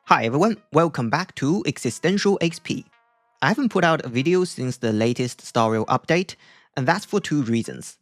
Hi everyone, welcome back to Existential XP. I haven't put out a video since the latest Star Rail update, and that's for two reasons.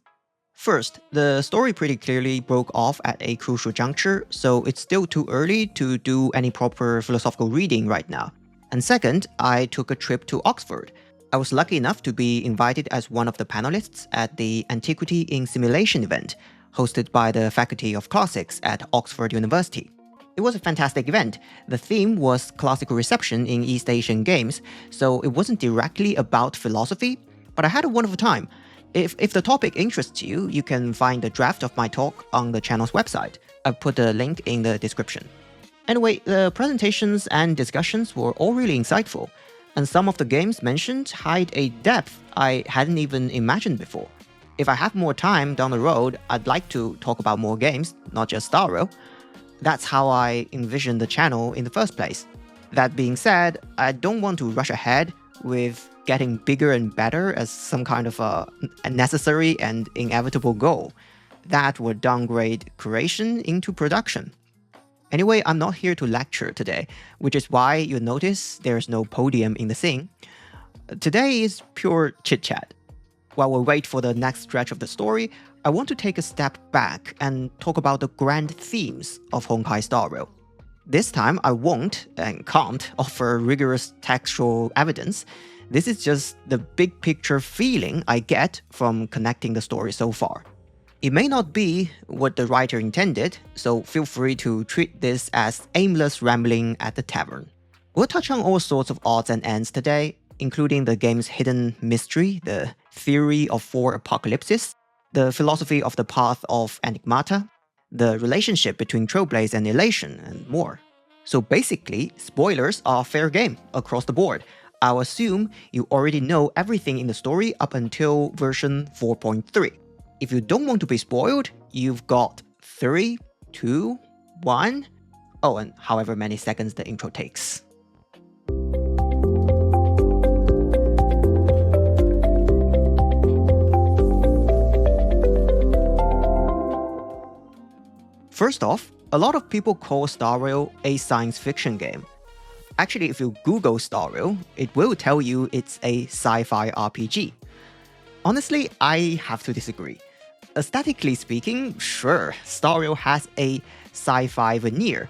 First, the story pretty clearly broke off at a crucial juncture, so it's still too early to do any proper philosophical reading right now. And second, I took a trip to Oxford. I was lucky enough to be invited as one of the panelists at the Antiquity in Simulation event, hosted by the Faculty of Classics at Oxford University. It was a fantastic event. The theme was classical reception in East Asian games, so it wasn't directly about philosophy, but I had a wonderful time. If the topic interests you, you can find the draft of my talk on the channel's website. I've put the link in the description. Anyway, the presentations and discussions were all really insightful, and some of the games mentioned hide a depth I hadn't even imagined before. If I have more time down the road, I'd like to talk about more games, not just Star Rail. That's how I envisioned the channel in the first place. That being said, I don't want to rush ahead with getting bigger and better as some kind of a necessary and inevitable goal. That would downgrade creation into production. Anyway, I'm not here to lecture today, which is why you notice there's no podium in the scene. Today is pure chit-chat. While we wait for the next stretch of the story, I want to take a step back and talk about the grand themes of Honkai Star Rail. This time, I won't and can't offer rigorous textual evidence. This is just the big picture feeling I get from connecting the story so far. It may not be what the writer intended, so feel free to treat this as aimless rambling at the tavern. We'll touch on all sorts of odds and ends today, including the game's hidden mystery, the theory of four apocalypses, the philosophy of the path of enigmata, the relationship between Trailblaze and Elation, and more. So basically, spoilers are fair game across the board. I'll assume you already know everything in the story up until version 4.3. If you don't want to be spoiled, you've got 3, 2, 1, and however many seconds the intro takes. First off, a lot of people call Star Rail a science fiction game. Actually, if you Google Star Rail, it will tell you it's a sci-fi RPG. Honestly, I have to disagree. Aesthetically speaking, sure, Star Rail has a sci-fi veneer,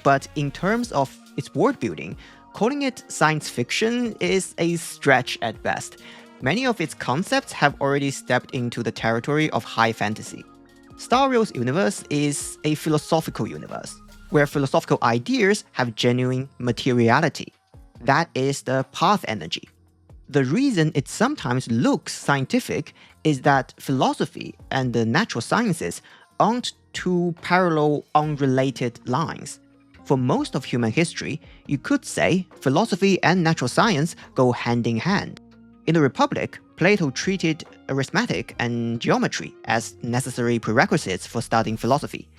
but in terms of its world building, calling it science fiction is a stretch at best. Many of its concepts have already stepped into the territory of high fantasy. Star Rail's universe is a philosophical universe, where philosophical ideas have genuine materiality. That is the path energy. The reason it sometimes looks scientific is that philosophy and the natural sciences aren't two parallel, unrelated lines. For most of human history, you could say philosophy and natural science go hand in hand. In the Republic, Plato treated arithmetic and geometry as necessary prerequisites for studying philosophy.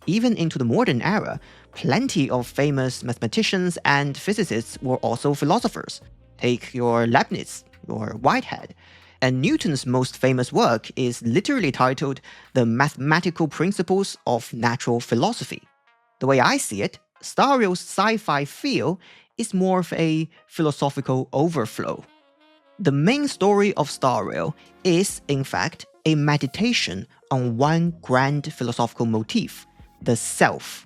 Even into the modern era, plenty of famous mathematicians and physicists were also philosophers. Take your Leibniz, your Whitehead. And Newton's most famous work is literally titled The Mathematical Principles of Natural Philosophy. The way I see it, Star Rail's sci-fi feel is more of a philosophical overflow. The main story of Star Rail is, in fact, a meditation on one grand philosophical motif, the self.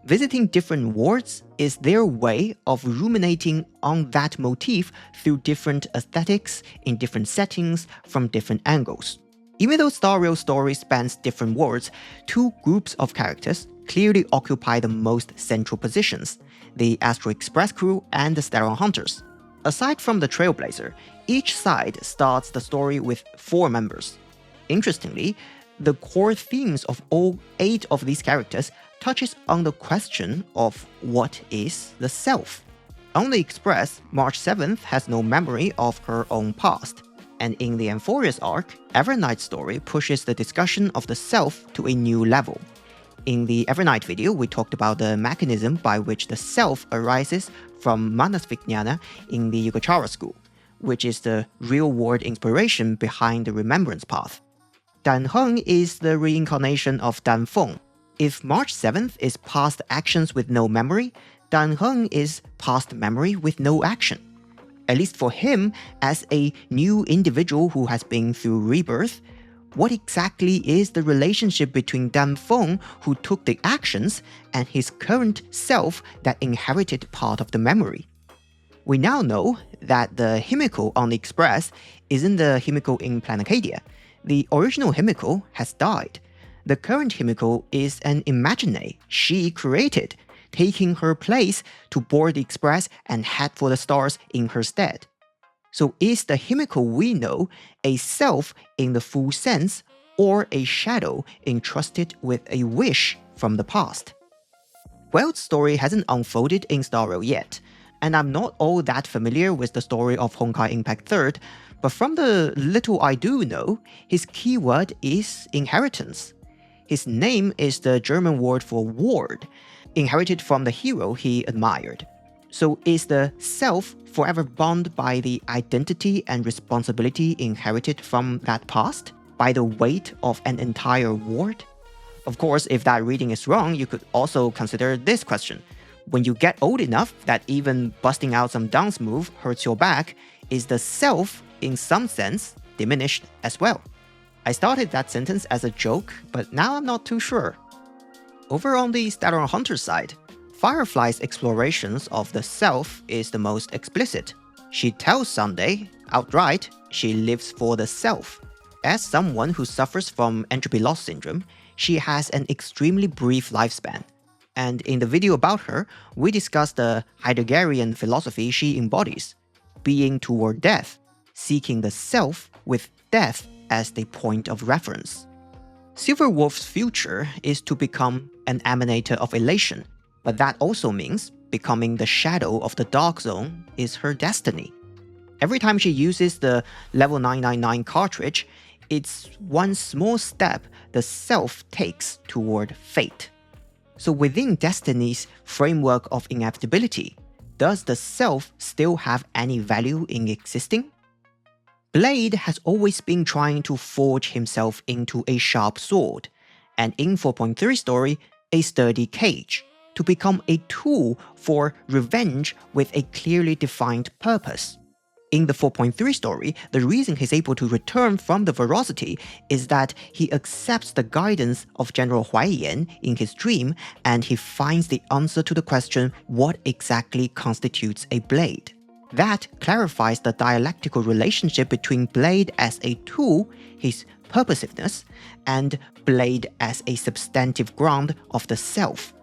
Visiting different worlds is their way of ruminating on that motif through different aesthetics, in different settings, from different angles. Even though Star Rail's story spans different worlds, two groups of characters clearly occupy the most central positions, the Astral Express crew and the Steron Hunters. Aside from the Trailblazer, each side starts the story with 4 members. Interestingly, the core themes of all 8 of these characters touches on the question of what is the self. On the Express, March 7th has no memory of her own past, and in the Amphorius arc, Evernight's story pushes the discussion of the self to a new level. In the Evernight video, we talked about the mechanism by which the self arises from Manasvijnana in the Yogacara school, which is the real-world inspiration behind the remembrance path. Dan Heng is the reincarnation of Dan Feng. If March 7th is past actions with no memory, Dan Heng is past memory with no action. At least for him, as a new individual who has been through rebirth, what exactly is the relationship between Dan Feng, who took the actions, and his current self that inherited part of the memory? We now know that the Himiko on the Express isn't the Himiko in Planacadia. The original Himiko has died. The current Himiko is an imagine she created, taking her place to board the Express and head for the stars in her stead. So is the Himiko we know a self in the full sense, or a shadow entrusted with a wish from the past? Well, the story hasn't unfolded in Star Rail yet, and I'm not all that familiar with the story of Honkai Impact 3rd, but from the little I do know, his keyword is inheritance. His name is the German word for ward, inherited from the hero he admired. So is the self forever bound by the identity and responsibility inherited from that past, by the weight of an entire ward? Of course, if that reading is wrong, you could also consider this question. When you get old enough that even busting out some dance move hurts your back, is the self, in some sense, diminished as well? I started that sentence as a joke, but now I'm not too sure. Over on the Stellar Hunter side, Firefly's explorations of the self is the most explicit. She tells Sunday, outright, she lives for the self. As someone who suffers from entropy loss syndrome, she has an extremely brief lifespan. And in the video about her, we discussed the Heideggerian philosophy she embodies, being toward death, seeking the self with death as the point of reference. Silverwolf's future is to become an emanator of elation, but that also means becoming the shadow of the Dark Zone is her destiny. Every time she uses the level 999 cartridge, it's one small step the self takes toward fate. So within Destiny's framework of inevitability, does the self still have any value in existing? Blade has always been trying to forge himself into a sharp sword, and in 4.3 story, a sturdy cage, to become a tool for revenge with a clearly defined purpose. In the 4.3 story, the reason he's able to return from the Veracity is that he accepts the guidance of General Huaiyan in his dream, and he finds the answer to the question what exactly constitutes a blade. That clarifies the dialectical relationship between Blade as a tool, his purposiveness, and Blade as a substantive ground of the self,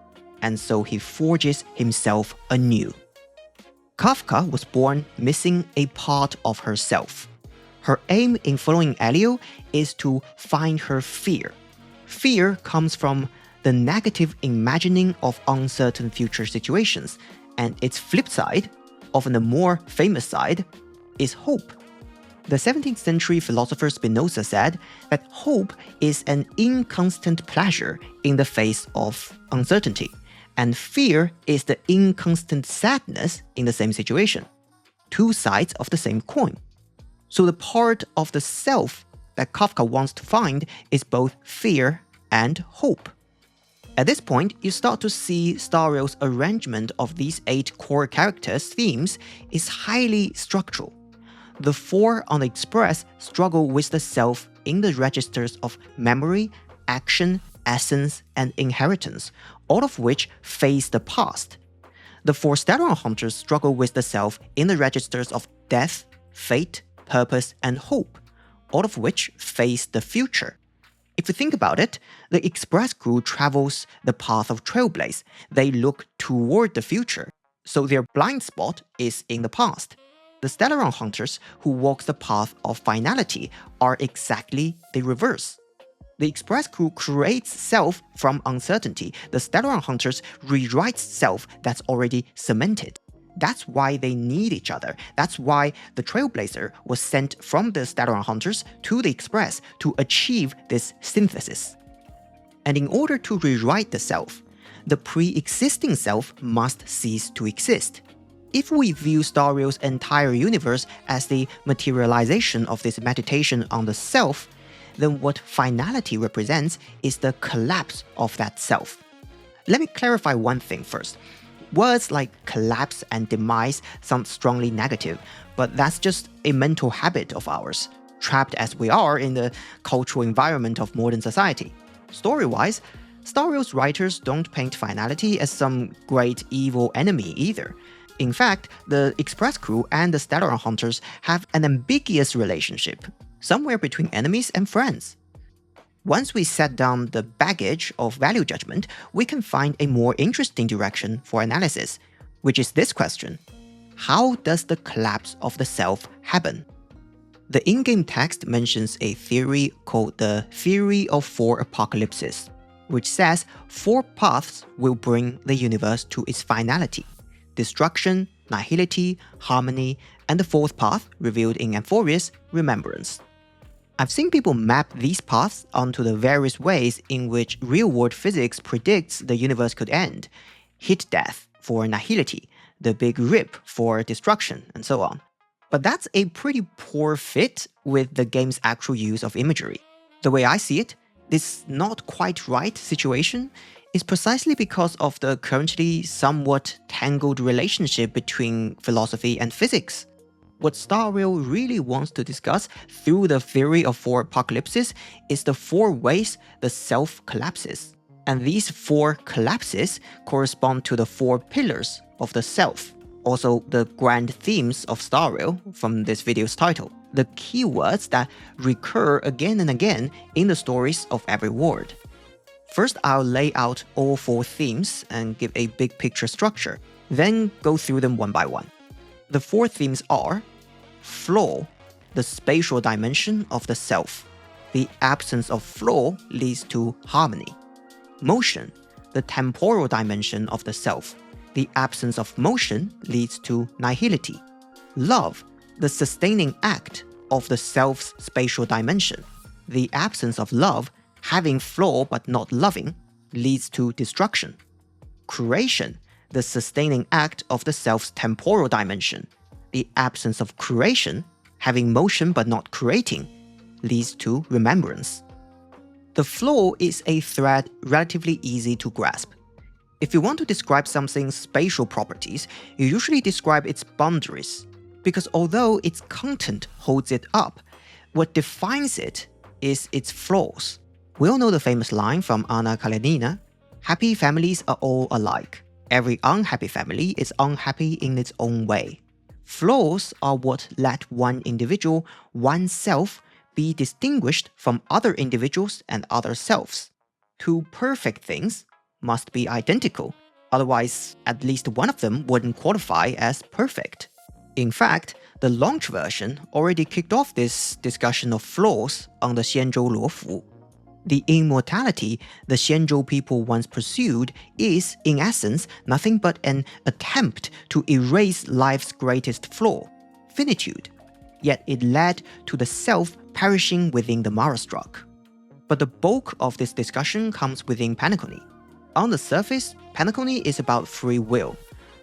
and so he forges himself anew. Kafka was born missing a part of herself. Her aim in following Elio is to find her fear. Fear comes from the negative imagining of uncertain future situations, and its flip side, often the more famous side, is hope. The 17th century philosopher Spinoza said that hope is an inconstant pleasure in the face of uncertainty, and fear is the inconstant sadness in the same situation. Two sides of the same coin. So the part of the self that Kafka wants to find is both fear and hope. At this point, you start to see Star Rail's arrangement of these 8 core characters' themes is highly structural. The 4 on the Express struggle with the self in the registers of memory, action, essence, and inheritance, all of which face the past. The 4 Stellar Hunters struggle with the self in the registers of death, fate, purpose, and hope, all of which face the future. If you think about it, the Express crew travels the path of Trailblaze. They look toward the future, so their blind spot is in the past. The Stellar Hunters who walk the path of Finality are exactly the reverse. The Express crew creates self from uncertainty. The Stellar Hunters rewrites self that's already cemented. That's why they need each other. That's why the Trailblazer was sent from the Stellar Hunters to the Express to achieve this synthesis. And in order to rewrite the self, the pre-existing self must cease to exist. If we view Star Rail's entire universe as the materialization of this meditation on the self, then what Finality represents is the collapse of that self. Let me clarify one thing first. Words like collapse and demise sound strongly negative, but that's just a mental habit of ours, trapped as we are in the cultural environment of modern society. Story-wise, Star Rail's writers don't paint Finality as some great evil enemy either. In fact, the Express Crew and the Stellar Hunters have an ambiguous relationship, somewhere between enemies and friends. Once we set down the baggage of value judgment, we can find a more interesting direction for analysis, which is this question: how does the collapse of the self happen? The in-game text mentions a theory called the Theory of Four Apocalypses, which says 4 paths will bring the universe to its finality: destruction, nihility, harmony, and the 4th path, revealed in Amphoria's, remembrance. I've seen people map these paths onto the various ways in which real-world physics predicts the universe could end: heat death for nihility, the big rip for destruction, and so on. But that's a pretty poor fit with the game's actual use of imagery. The way I see it, this not quite right situation is precisely because of the currently somewhat tangled relationship between philosophy and physics. What Star Rail really wants to discuss through the Theory of Four Apocalypses is the 4 ways the self collapses. And these 4 collapses correspond to the 4 pillars of the self, also the grand themes of Star Rail from this video's title, the keywords that recur again and again in the stories of every world. First, I'll lay out all 4 themes and give a big picture structure, then go through them one by one. The 4 themes are Flaw, the spatial dimension of the self. The absence of flaw leads to harmony. Motion, the temporal dimension of the self. The absence of motion leads to nihility. Love, the sustaining act of the self's spatial dimension. The absence of love, having flaw but not loving, leads to destruction. Creation, the sustaining act of the self's temporal dimension. The absence of creation, having motion but not creating, leads to remembrance. The flaw is a thread relatively easy to grasp. If you want to describe something's spatial properties, you usually describe its boundaries, because although its content holds it up, what defines it is its flaws. We all know the famous line from Anna Karenina: "Happy families are all alike. Every unhappy family is unhappy in its own way." Flaws are what let one individual, oneself, be distinguished from other individuals and other selves. 2 perfect things must be identical, otherwise at least one of them wouldn't qualify as perfect. In fact, the launch version already kicked off this discussion of flaws on the Xianzhou Luofu. The immortality the Xianzhou people once pursued is, in essence, nothing but an attempt to erase life's greatest flaw, finitude. Yet it led to the self perishing within the Marastruck. But the bulk of this discussion comes within Penacony. On the surface, Penacony is about free will.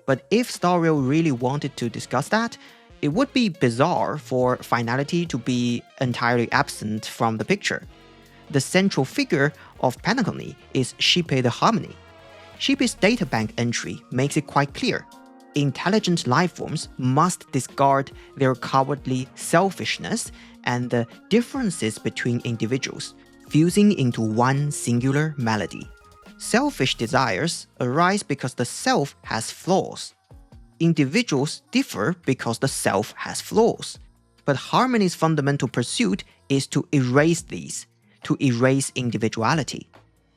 But if Star Rail really wanted to discuss that, it would be bizarre for Finality to be entirely absent from the picture. The central figure of Penacony is Xipe the Harmony. Xipe's databank entry makes it quite clear. Intelligent lifeforms must discard their cowardly selfishness and the differences between individuals, fusing into one singular melody. Selfish desires arise because the self has flaws. Individuals differ because the self has flaws. But harmony's fundamental pursuit is to erase these, to erase individuality.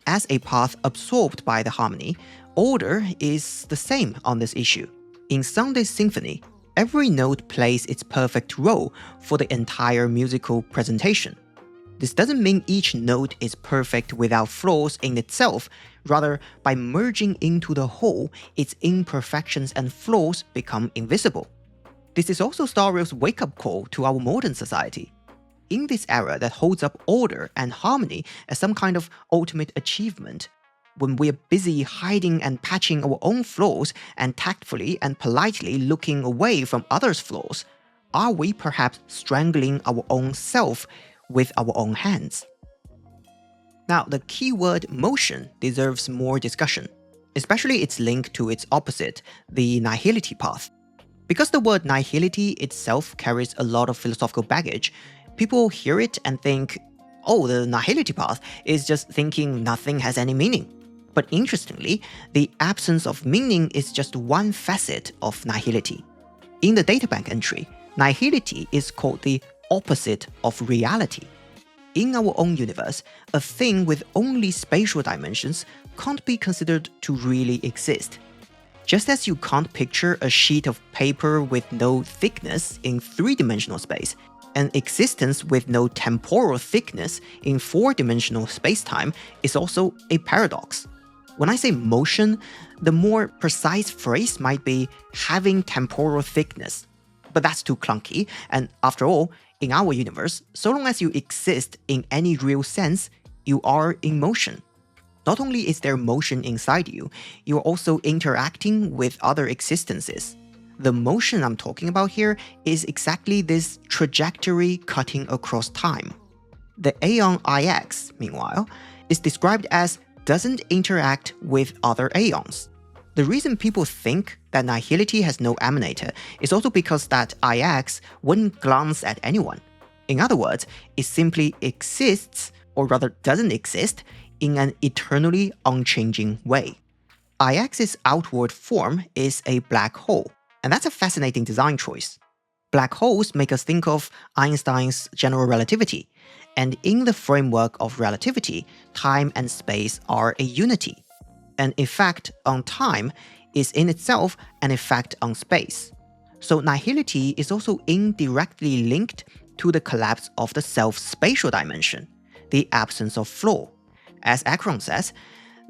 As a path absorbed by the harmony, order is the same on this issue. In Sunday's symphony, every note plays its perfect role for the entire musical presentation. This doesn't mean each note is perfect without flaws in itself. Rather, by merging into the whole, its imperfections and flaws become invisible. This is also Star Rail's wake-up call to our modern society. In this era that holds up order and harmony as some kind of ultimate achievement, when we're busy hiding and patching our own flaws and tactfully and politely looking away from others' flaws, are we perhaps strangling our own self with our own hands? Now, the keyword motion deserves more discussion. especially its link to its opposite, the nihility path. Because the word nihility itself carries a lot of philosophical baggage, people hear it and think, oh, the nihility path is just thinking nothing has any meaning. But interestingly, the absence of meaning is just one facet of nihility. In the databank entry, nihility is called the opposite of reality. In our own universe, a thing with only spatial dimensions can't be considered to really exist. Just as you can't picture a sheet of paper with no thickness in three-dimensional space, an existence with no temporal thickness in four-dimensional spacetime is also a paradox. When I say motion, the more precise phrase might be having temporal thickness. But that's too clunky, and after all, in our universe, so long as you exist in any real sense, you are in motion. Not only is there motion inside you, you're also interacting with other existences. The motion I'm talking about here is exactly this trajectory cutting across time. The aeon Ix, meanwhile, is described as doesn't interact with other aeons. The reason people think that nihility has no emanator is also because that Ix wouldn't glance at anyone. In other words, it simply exists, or rather doesn't exist, in an eternally unchanging way. Ix's outward form is a black hole, and that's a fascinating design choice. Black holes make us think of Einstein's general relativity, and in the framework of relativity, time and space are a unity. An effect on time is in itself an effect on space. So nihility is also indirectly linked to the collapse of the self-spatial dimension, the absence of flaw. As Acheron says,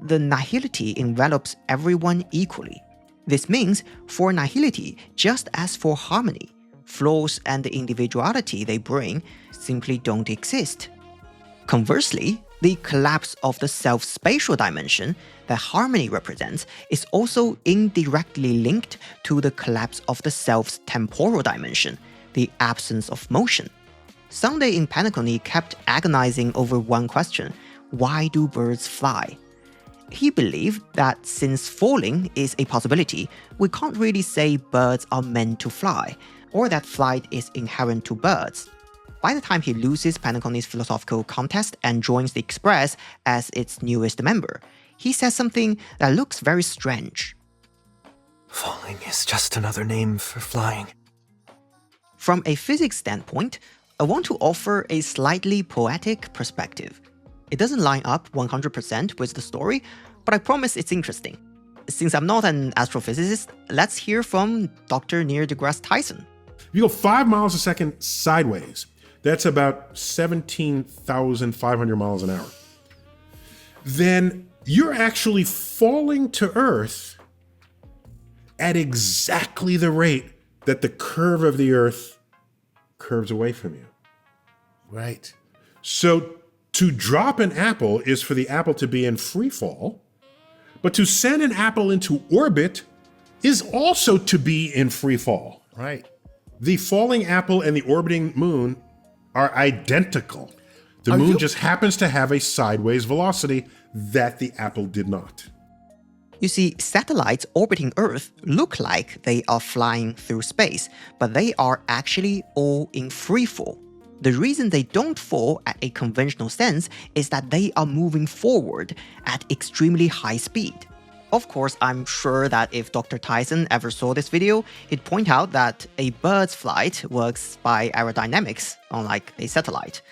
the nihility envelops everyone equally. This means for nihility, just as for harmony, flaws and the individuality they bring simply don't exist. Conversely, the collapse of the self-spatial dimension that harmony represents is also indirectly linked to the collapse of the self's temporal dimension, the absence of motion. Sunday in Penacony kept agonizing over one question: why do birds fly? He believed that since falling is a possibility, we can't really say birds are meant to fly, or that flight is inherent to birds. By the time he loses Penacony's philosophical contest and joins the Express as its newest member, he says something that looks very strange. Falling is just another name for flying. From a physics standpoint, I want to offer a slightly poetic perspective. It doesn't line up 100% with the story, but I promise it's interesting. Since I'm not an astrophysicist, let's hear from Dr. Neil deGrasse Tyson. If you go 5 miles a second sideways, that's about 17,500 miles an hour. Then you're actually falling to Earth at exactly the rate that the curve of the Earth curves away from you. Right. So to drop an apple is for the apple to be in free fall, but to send an apple into orbit is also to be in free fall. Right. The falling apple and the orbiting moon are identical. The moon just happens to have a sideways velocity that the apple did not. You see, satellites orbiting Earth look like they are flying through space, but they are actually all in free fall. The reason they don't fall at a conventional sense is that they are moving forward at extremely high speed. Of course, I'm sure that if Dr. Tyson ever saw this video, he'd point out that a bird's flight works by aerodynamics, unlike a satellite.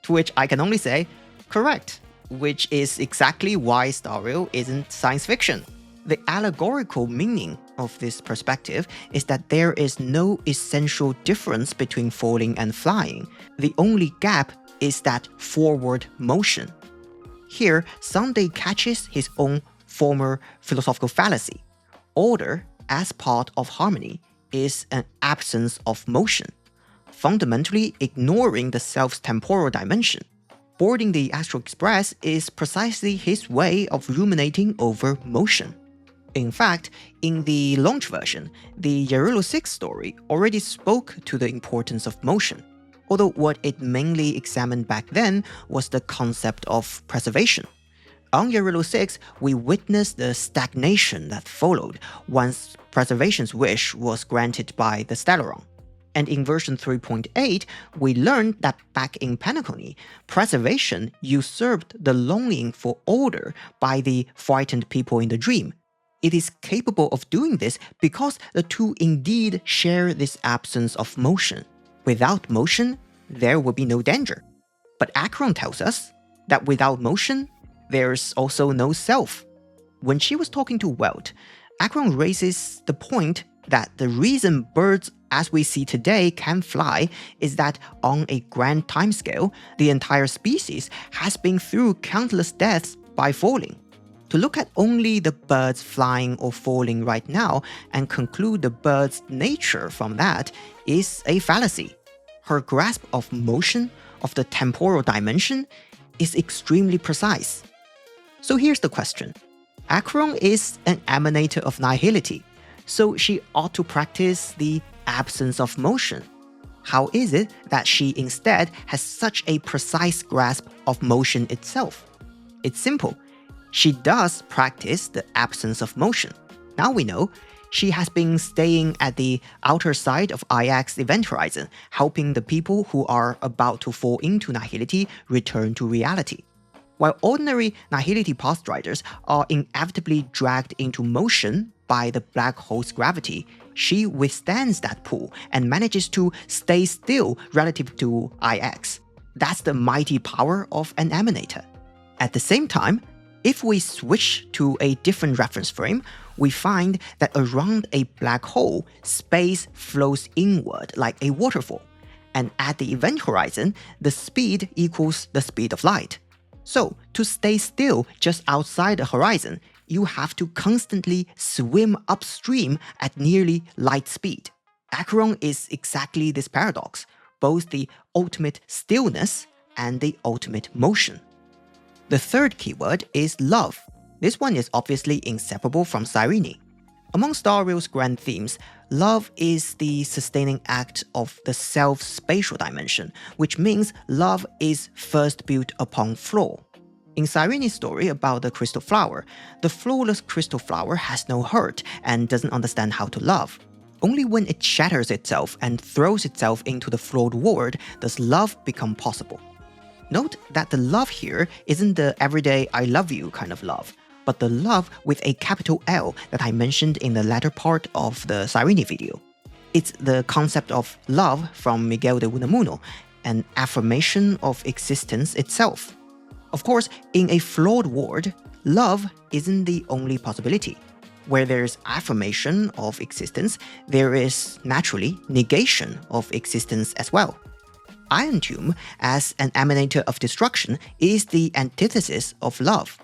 To which I can only say, correct, which is exactly why Star Rail isn't science fiction. The allegorical meaning of this perspective is that there is no essential difference between falling and flying. The only gap is that forward motion. Here, Sunday catches his own former philosophical fallacy. Order, as part of harmony, is an absence of motion, fundamentally ignoring the self's temporal dimension. Boarding the Astral Express is precisely his way of ruminating over motion. In fact, in the launch version, the Yarilo 6 story already spoke to the importance of motion, although what it mainly examined back then was the concept of preservation. On Yarilo 6, we witness the stagnation that followed once preservation's wish was granted by the Stellaron. And in version 3.8, we learned that back in Penacony, preservation usurped the longing for order by the frightened people in the dream. It is capable of doing this because the two indeed share this absence of motion. Without motion, there will be no danger. But Acheron tells us that without motion, there's also no self. When she was talking to Welt, Acheron raises the point that the reason birds as we see today can fly is that on a grand timescale, the entire species has been through countless deaths by falling. To look at only the birds flying or falling right now and conclude the bird's nature from that is a fallacy. Her grasp of motion, of the temporal dimension, is extremely precise. So here's the question. Acheron is an emanator of nihility, so she ought to practice the absence of motion. How is it that she instead has such a precise grasp of motion itself? It's simple. She does practice the absence of motion. Now we know she has been staying at the outer side of IX event horizon, helping the people who are about to fall into nihility return to reality. While ordinary nihility pathriders are inevitably dragged into motion by the black hole's gravity, she withstands that pull and manages to stay still relative to IX. That's the mighty power of an emanator. At the same time, if we switch to a different reference frame, we find that around a black hole, space flows inward like a waterfall, and at the event horizon, the speed equals the speed of light. So, to stay still just outside the horizon, you have to constantly swim upstream at nearly light speed. Acheron is exactly this paradox, both the ultimate stillness and the ultimate motion. The third keyword is love. This one is obviously inseparable from Cyrene. Among Star Rail's grand themes, love is the sustaining act of the self-spatial dimension, which means love is first built upon Flaw. In Cyrene's story about the crystal flower, the flawless crystal flower has no hurt and doesn't understand how to love. Only when it shatters itself and throws itself into the flawed world does love become possible. Note that the love here isn't the everyday I love you kind of love, but the love with a capital L that I mentioned in the latter part of the Cyrene video. It's the concept of love from Miguel de Unamuno, an affirmation of existence itself. Of course, in a flawed world, love isn't the only possibility. Where there's affirmation of existence, there is naturally negation of existence as well. Iron Tomb, as an emanator of destruction, is the antithesis of love.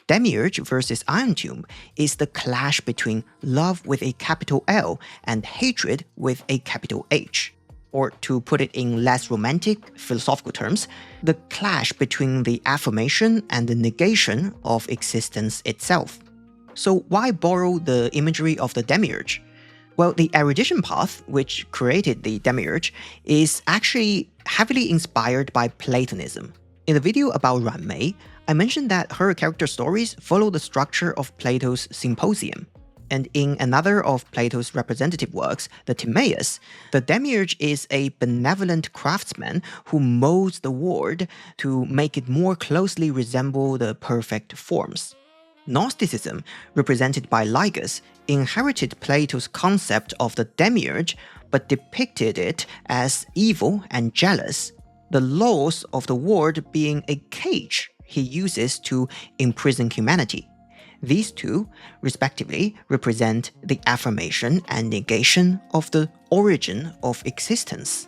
Demiurge versus Iron Tomb is the clash between love with a capital L and hatred with a capital H. Or to put it in less romantic, philosophical terms, the clash between the affirmation and the negation of existence itself. So why borrow the imagery of the Demiurge? Well, the erudition path, which created the Demiurge, is actually heavily inspired by Platonism. In the video about Ranmei, I mentioned that her character stories follow the structure of Plato's Symposium. And in another of Plato's representative works, the Timaeus, the Demiurge is a benevolent craftsman who molds the world to make it more closely resemble the perfect forms. Gnosticism, represented by Ligus, inherited Plato's concept of the Demiurge, but depicted it as evil and jealous, the laws of the world being a cage he uses to imprison humanity. These two, respectively, represent the affirmation and negation of the origin of existence.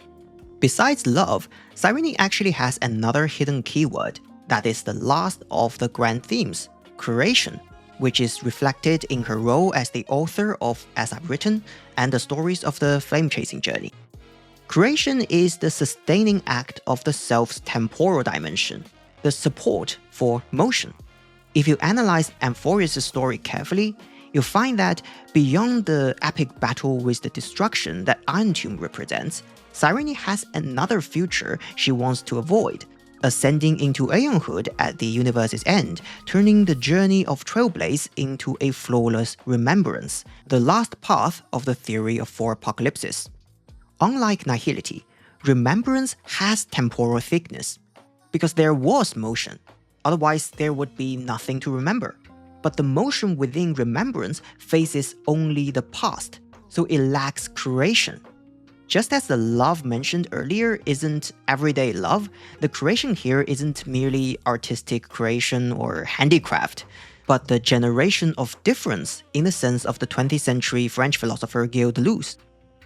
Besides love, Cyrene actually has another hidden keyword that is the last of the grand themes, creation, which is reflected in her role as the author of As I've Written and the stories of the flame-chasing journey. Creation is the sustaining act of the self's temporal dimension, the support for motion. If you analyze Amphorius' story carefully, you'll find that beyond the epic battle with the destruction that Iron Tomb represents, Cyrene has another future she wants to avoid. ascending into aeonhood at the universe's end, turning the journey of Trailblaze into a flawless remembrance, the last path of the theory of four apocalypses. Unlike nihility, remembrance has temporal thickness, because there was motion, otherwise there would be nothing to remember. But the motion within remembrance faces only the past, so it lacks creation. Just as the love mentioned earlier isn't everyday love, the creation here isn't merely artistic creation or handicraft, but the generation of difference in the sense of the 20th century French philosopher Gilles Deleuze.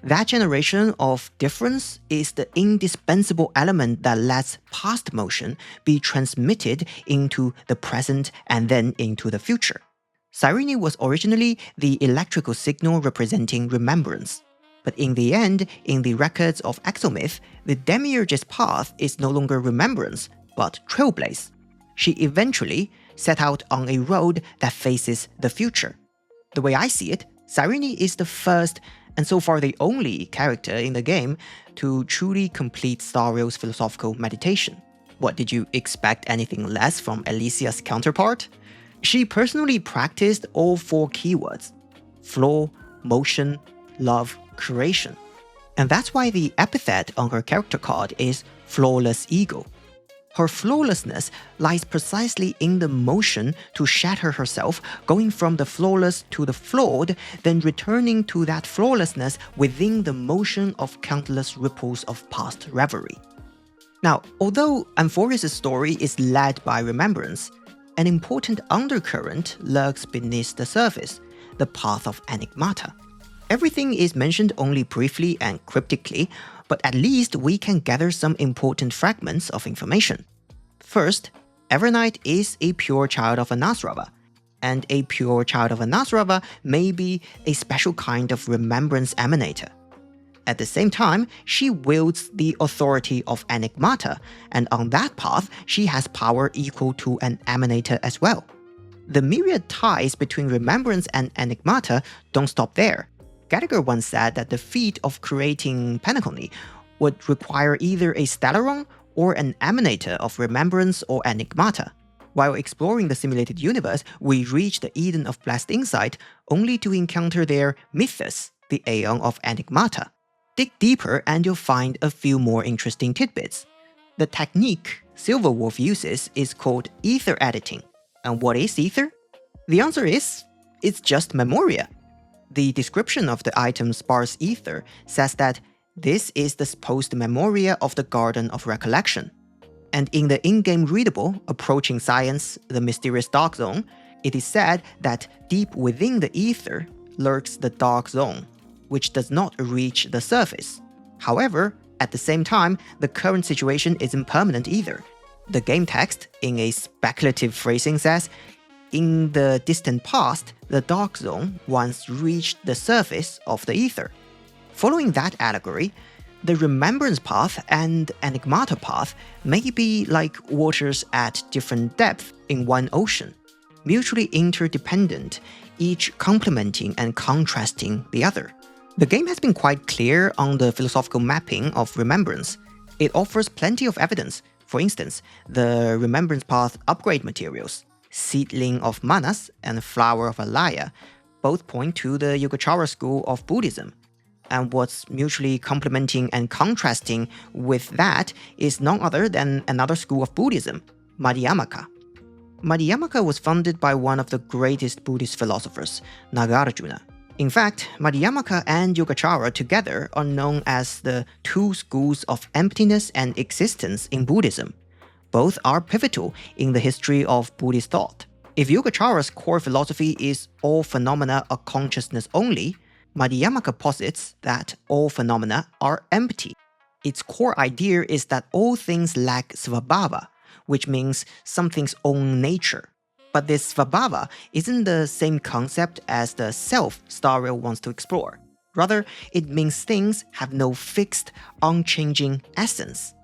That generation of difference is the indispensable element that lets past motion be transmitted into the present and then into the future. Cyrene was originally the electrical signal representing remembrance. But in the end, in the records of Exomyth, the demiurge's path is no longer remembrance, but trailblaze. She eventually set out on a road that faces the future. The way I see it, Cyrene is the first, and so far the only, character in the game to truly complete Star Rail's philosophical meditation. What, did you expect anything less from Alicia's counterpart? She personally practiced all four keywords: flaw, motion, love, creation. And that's why the epithet on her character card is flawless ego. Her flawlessness lies precisely in the motion to shatter herself, going from the flawless to the flawed, then returning to that flawlessness within the motion of countless ripples of past reverie. Now, although Amphoris's story is led by remembrance, an important undercurrent lurks beneath the surface, the path of enigmata. Everything is mentioned only briefly and cryptically, but at least we can gather some important fragments of information. First, Evernight is a pure child of Anasrava, and a pure child of Anasrava may be a special kind of remembrance emanator. At the same time, she wields the authority of enigmata, and on that path, she has power equal to an emanator as well. The myriad ties between remembrance and enigmata don't stop there. Gallagher once said that the feat of creating Penacony would require either a Stellaron or an emanator of remembrance or enigmata. While exploring the simulated universe, we reach the Eden of Blessed Insight only to encounter their Mythos, the Aeon of Enigmata. Dig deeper and you'll find a few more interesting tidbits. The technique Silverwolf uses is called ether editing. And what is ether? The answer is, it's just memoria. The description of the item sparse ether says that this is the supposed memoria of the Garden of Recollection. And in the in-game readable Approaching Science, the Mysterious Dark Zone, it is said that deep within the ether lurks the Dark Zone, which does not reach the surface. However, at the same time, the current situation isn't permanent either. The game text, in a speculative phrasing, says, in the distant past, the Dark Zone once reached the surface of the ether. Following that allegory, the Remembrance Path and Enigmata Path may be like waters at different depths in one ocean, mutually interdependent, each complementing and contrasting the other. The game has been quite clear on the philosophical mapping of remembrance. It offers plenty of evidence. For instance, the Remembrance Path upgrade materials, Seedling of Manas and Flower of Alaya, both point to the Yogacara school of Buddhism. And what's mutually complementing and contrasting with that is none other than another school of Buddhism, Madhyamaka. Madhyamaka was founded by one of the greatest Buddhist philosophers, Nagarjuna. In fact, Madhyamaka and Yogacara together are known as the two schools of emptiness and existence in Buddhism. Both are pivotal in the history of Buddhist thought. If Yogacara's core philosophy is all phenomena are consciousness only, Madhyamaka posits that all phenomena are empty. Its core idea is that all things lack svabhava, which means something's own nature. But this svabhava isn't the same concept as the self Star Rail wants to explore. Rather, it means things have no fixed, unchanging essence.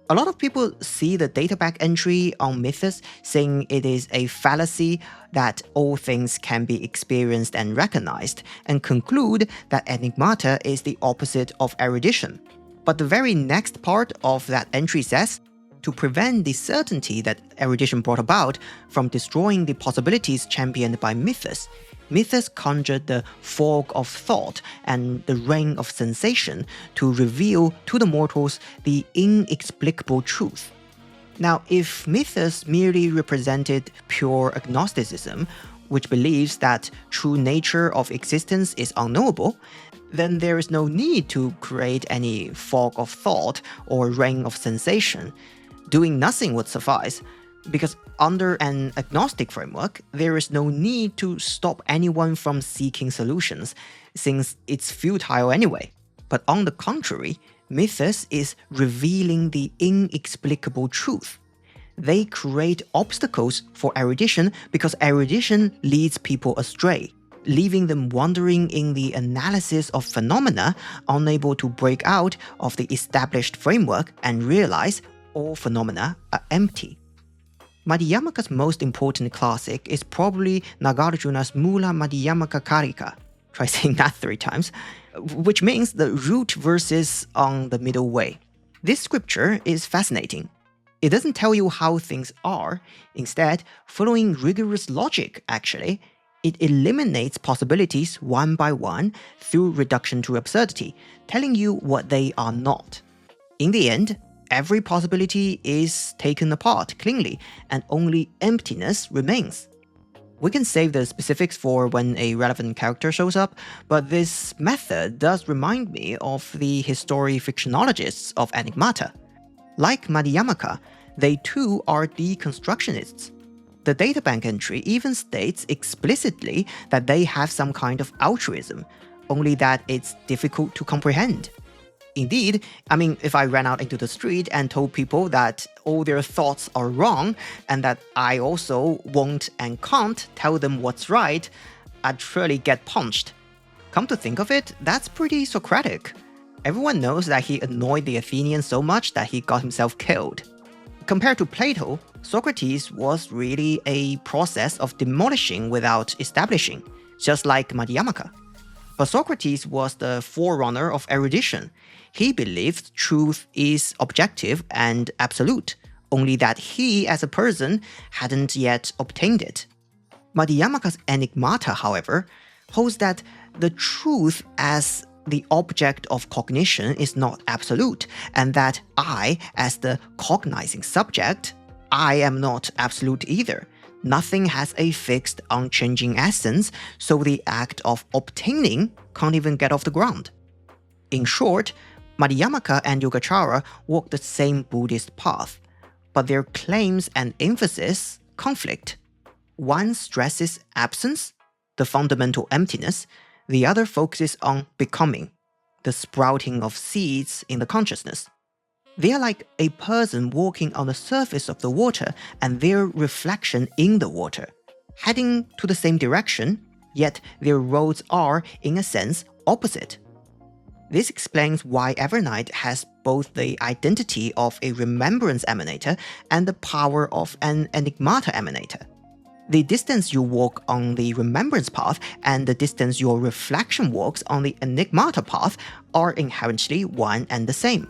A lot of people see the databack entry on Mythos saying it is a fallacy that all things can be experienced and recognized, and conclude that enigmata is the opposite of erudition. But the very next part of that entry says, to prevent the certainty that erudition brought about from destroying the possibilities championed by Mythos, Mythos conjured the fog of thought and the rain of sensation to reveal to the mortals the inexplicable truth. Now, if Mythos merely represented pure agnosticism, which believes that true nature of existence is unknowable, then there is no need to create any fog of thought or rain of sensation. Doing nothing would suffice, because under an agnostic framework, there is no need to stop anyone from seeking solutions, since it's futile anyway. But on the contrary, Mythos is revealing the inexplicable truth. They create obstacles for erudition because erudition leads people astray, leaving them wandering in the analysis of phenomena, unable to break out of the established framework and realize all phenomena are empty. Madhyamaka's most important classic is probably Nagarjuna's Mula Madhyamaka Karika. Try saying that 3 times, which means the root verses on the middle way. This scripture is fascinating. It doesn't tell you how things are. Instead, following rigorous logic, actually, it eliminates possibilities one by one through reduction to absurdity, telling you what they are not. In the end, every possibility is taken apart cleanly, and only emptiness remains. We can save the specifics for when a relevant character shows up, but this method does remind me of the history-fictionologists of enigmata. Like Madhyamaka, they too are deconstructionists. The databank entry even states explicitly that they have some kind of altruism, only that it's difficult to comprehend. Indeed, if I ran out into the street and told people that all their thoughts are wrong and that I also won't and can't tell them what's right, I'd surely get punched. Come to think of it, that's pretty Socratic. Everyone knows that he annoyed the Athenians so much that he got himself killed. Compared to Plato, Socrates was really a process of demolishing without establishing, just like Madhyamaka. But Socrates was the forerunner of erudition. He believed truth is objective and absolute, only that he, as a person, hadn't yet obtained it. Madhyamaka's enigmata, however, holds that the truth as the object of cognition is not absolute, and that I, as the cognizing subject, I am not absolute either. Nothing has a fixed, unchanging essence, so the act of obtaining can't even get off the ground. In short, Madhyamaka and Yogacara walk the same Buddhist path, but their claims and emphasis conflict. One stresses absence, the fundamental emptiness. The other focuses on becoming, the sprouting of seeds in the consciousness. They are like a person walking on the surface of the water and their reflection in the water, heading to the same direction, yet their roads are, in a sense, opposite. This explains why Evernight has both the identity of a remembrance emanator and the power of an enigmata emanator. The distance you walk on the remembrance path and the distance your reflection walks on the enigmata path are inherently one and the same.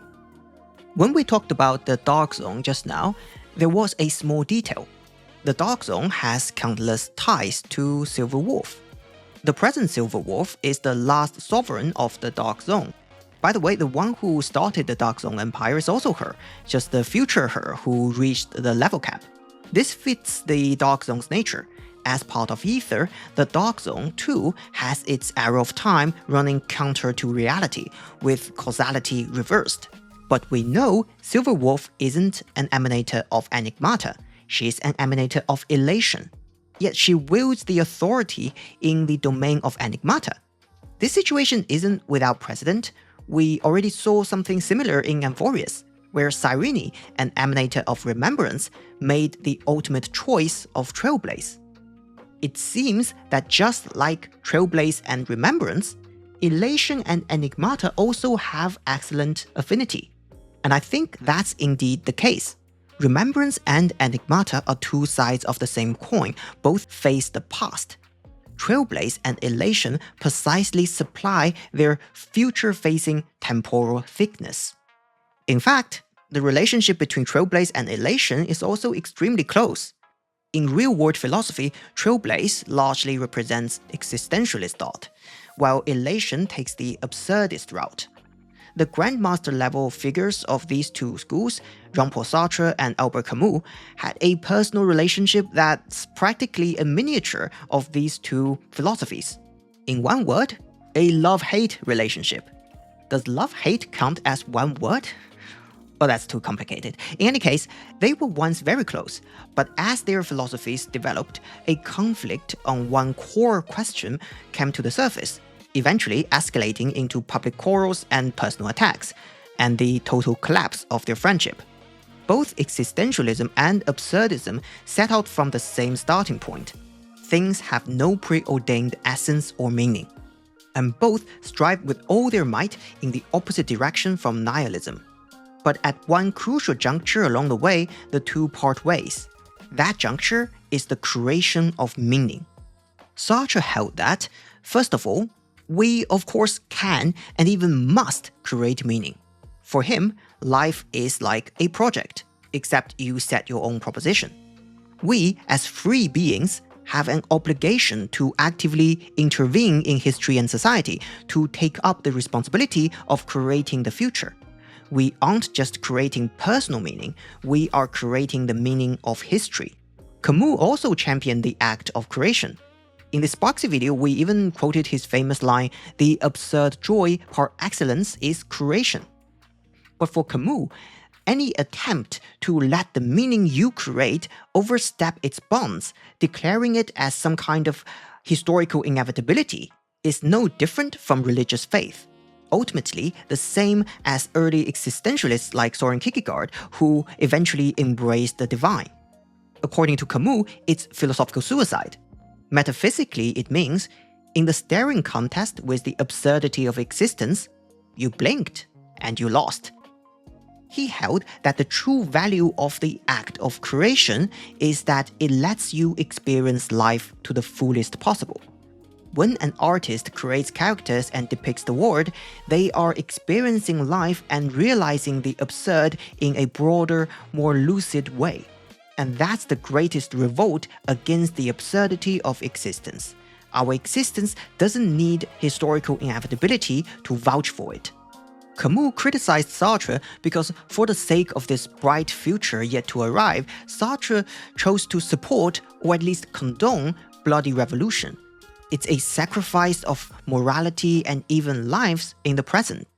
When we talked about the Dark Zone just now, there was a small detail. The Dark Zone has countless ties to Silver Wolf. The present Silver Wolf is the last sovereign of the Dark Zone. By the way, the one who started the Dark Zone Empire is also her, just the future her who reached the level cap. This fits the Dark Zone's nature. As part of Ether, the Dark Zone too has its arrow of time running counter to reality, with causality reversed. But we know Silver Wolf isn't an emanator of enigmata, she's an emanator of elation. Yet she wields the authority in the domain of enigmata. This situation isn't without precedent. We already saw something similar in Amphorius, where Cyrene, an emanator of remembrance, made the ultimate choice of Trailblaze. It seems that just like Trailblaze and remembrance, elation and enigmata also have excellent affinity. And I think that's indeed the case. Remembrance and enigmata are two sides of the same coin, both face the past. Trailblaze and elation precisely supply their future-facing temporal thickness. In fact, the relationship between trailblaze and elation is also extremely close. In real-world philosophy, trailblaze largely represents existentialist thought, while elation takes the absurdist route. The grandmaster-level figures of these two schools, Jean-Paul Sartre and Albert Camus, had a personal relationship that's practically a miniature of these two philosophies. In one word, a love-hate relationship. Does love-hate count as one word? Well, that's too complicated. In any case, they were once very close, but as their philosophies developed, a conflict on one core question came to the surface, eventually escalating into public quarrels and personal attacks, and the total collapse of their friendship. Both existentialism and absurdism set out from the same starting point. Things have no preordained essence or meaning. And both strive with all their might in the opposite direction from nihilism. But at one crucial juncture along the way, the two part ways. That juncture is the creation of meaning. Sartre held that, first of all, we of course can and even must create meaning. For him, life is like a project, except you set your own proposition. We, as free beings, have an obligation to actively intervene in history and society, to take up the responsibility of creating the future. We aren't just creating personal meaning, we are creating the meaning of history. Camus also championed the act of creation. In the Sparksy video, we even quoted his famous line, "The absurd joy par excellence is creation." But for Camus, any attempt to let the meaning you create overstep its bounds, declaring it as some kind of historical inevitability, is no different from religious faith. Ultimately, the same as early existentialists like Soren Kierkegaard, who eventually embraced the divine. According to Camus, it's philosophical suicide. Metaphysically, it means, in the staring contest with the absurdity of existence, you blinked and you lost. He held that the true value of the act of creation is that it lets you experience life to the fullest possible. When an artist creates characters and depicts the world, they are experiencing life and realizing the absurd in a broader, more lucid way. And that's the greatest revolt against the absurdity of existence. Our existence doesn't need historical inevitability to vouch for it. Camus criticized Sartre because for the sake of this bright future yet to arrive, Sartre chose to support, or at least condone, bloody revolution. It's a sacrifice of morality and even lives in the present.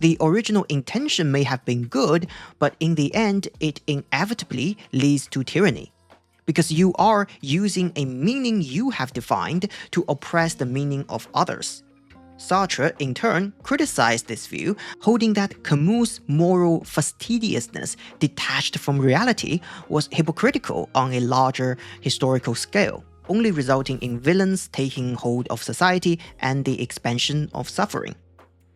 The original intention may have been good, but in the end, it inevitably leads to tyranny. Because you are using a meaning you have defined to oppress the meaning of others. Sartre, in turn, criticized this view, holding that Camus' moral fastidiousness detached from reality was hypocritical on a larger historical scale, only resulting in villains taking hold of society and the expansion of suffering.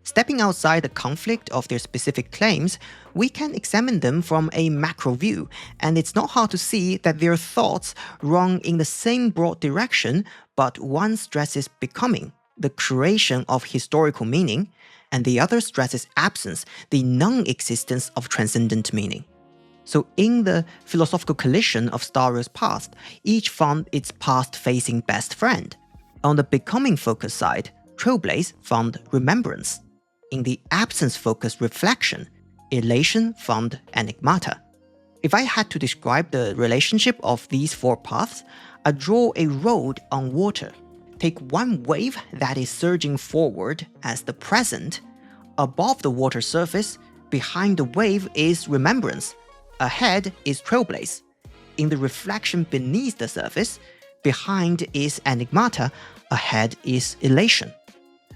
Stepping outside the conflict of their specific claims, we can examine them from a macro view, and it's not hard to see that their thoughts run in the same broad direction, but one stresses becoming, the creation of historical meaning, and the other stresses absence, the non-existence of transcendent meaning. So in the philosophical collision of Star Rail's past, each found its past-facing best friend. On the becoming-focused side, Trailblaze found remembrance. In the absence-focused reflection, elation found enigmata. If I had to describe the relationship of these four paths, I'd draw a road on water. Take one wave that is surging forward as the present. Above the water surface, behind the wave is remembrance. Ahead is trailblaze. In the reflection beneath the surface, behind is enigmata, ahead is elation.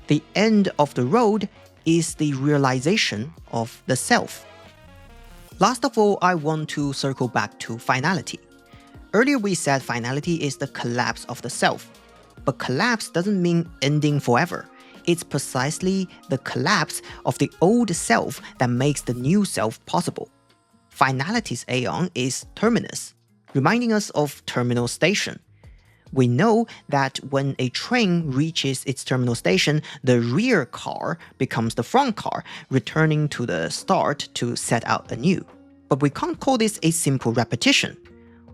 The end of the road is the realization of the self. Last of all, I want to circle back to finality. Earlier we said finality is the collapse of the self. But collapse doesn't mean ending forever. It's precisely the collapse of the old self that makes the new self possible. Finality's aeon is terminus, reminding us of terminal station. We know that when a train reaches its terminal station, the rear car becomes the front car, returning to the start to set out anew. But we can't call this a simple repetition.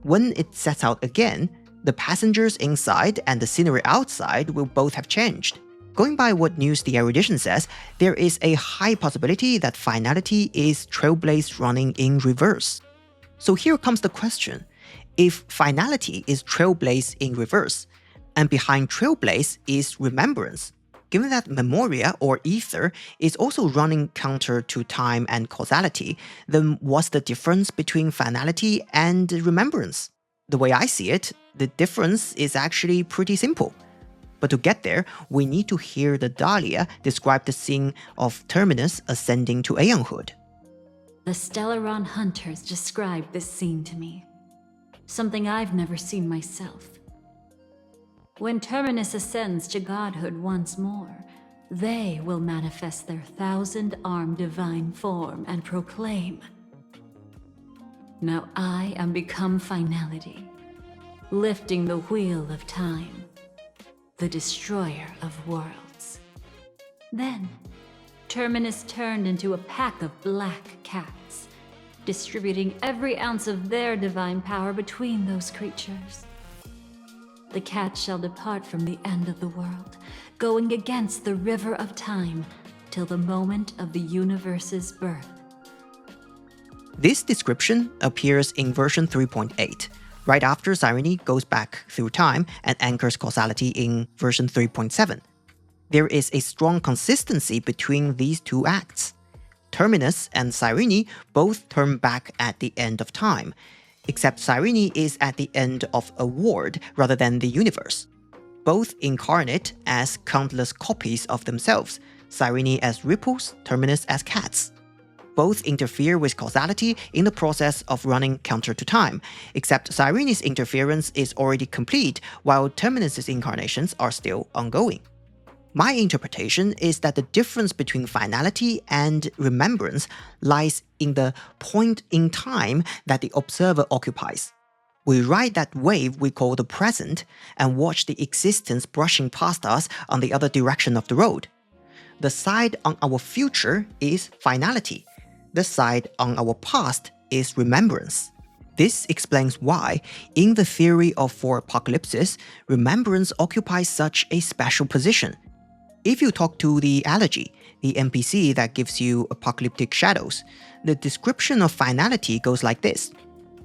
When it sets out again, the passengers inside and the scenery outside will both have changed. Going by what News the Erudition says, there is a high possibility that Finality is Trailblaze running in reverse. So here comes the question. If Finality is Trailblaze in reverse, and behind Trailblaze is Remembrance, given that Memoria or Ether is also running counter to time and causality, then what's the difference between Finality and Remembrance? The way I see it, the difference is actually pretty simple. But to get there, we need to hear the Dahlia describe the scene of Terminus ascending to Aeonhood. The Stellaron hunters described this scene to me. Something I've never seen myself. When Terminus ascends to godhood once more, they will manifest their 1,000-armed divine form and proclaim, "Now I am become Finality, lifting the wheel of time, the destroyer of worlds." Then, Terminus turned into a pack of black cats, distributing every ounce of their divine power between those creatures. The cats shall depart from the end of the world, going against the river of time, till the moment of the universe's birth. This description appears in version 3.8, right after Cyrene goes back through time and anchors causality in version 3.7. There is a strong consistency between these two acts. Terminus and Cyrene both turn back at the end of time, except Cyrene is at the end of a world rather than the universe. Both incarnate as countless copies of themselves, Cyrene as ripples, Terminus as cats. Both interfere with causality in the process of running counter to time, except Cyrene's interference is already complete while Terminus's incarnations are still ongoing. My interpretation is that the difference between Finality and Remembrance lies in the point in time that the observer occupies. We ride that wave we call the present and watch the existence brushing past us on the other direction of the road. The side on our future is Finality. The side on our past is Remembrance. This explains why, in the theory of four apocalypses, Remembrance occupies such a special position. If you talk to the Allergy, the NPC that gives you apocalyptic shadows, the description of Finality goes like this.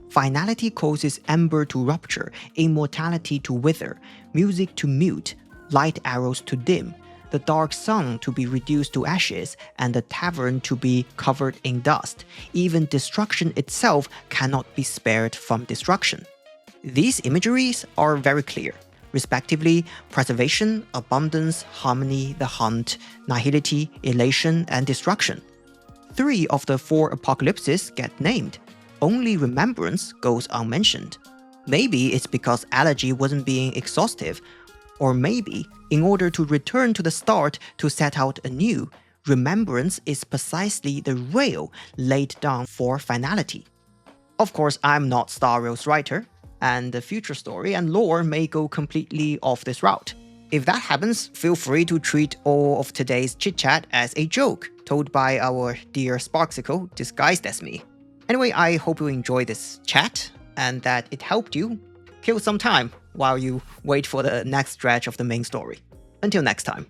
Finality causes ember to rupture, immortality to wither, music to mute, light arrows to dim, the dark sun to be reduced to ashes, and the tavern to be covered in dust. Even destruction itself cannot be spared from destruction. These imageries are very clear. Respectively, preservation, abundance, harmony, the hunt, nihility, elation, and destruction. 3 of the 4 apocalypses get named. Only Remembrance goes unmentioned. Maybe it's because Allergy wasn't being exhaustive, or maybe, in order to return to the start to set out anew, Remembrance is precisely the rail laid down for Finality. Of course, I'm not Star Rail's writer, and the future story and lore may go completely off this route. If that happens, feel free to treat all of today's chit-chat as a joke told by our dear Sparksicle disguised as me. Anyway, I hope you enjoyed this chat and that it helped you kill some time while you wait for the next stretch of the main story. Until next time.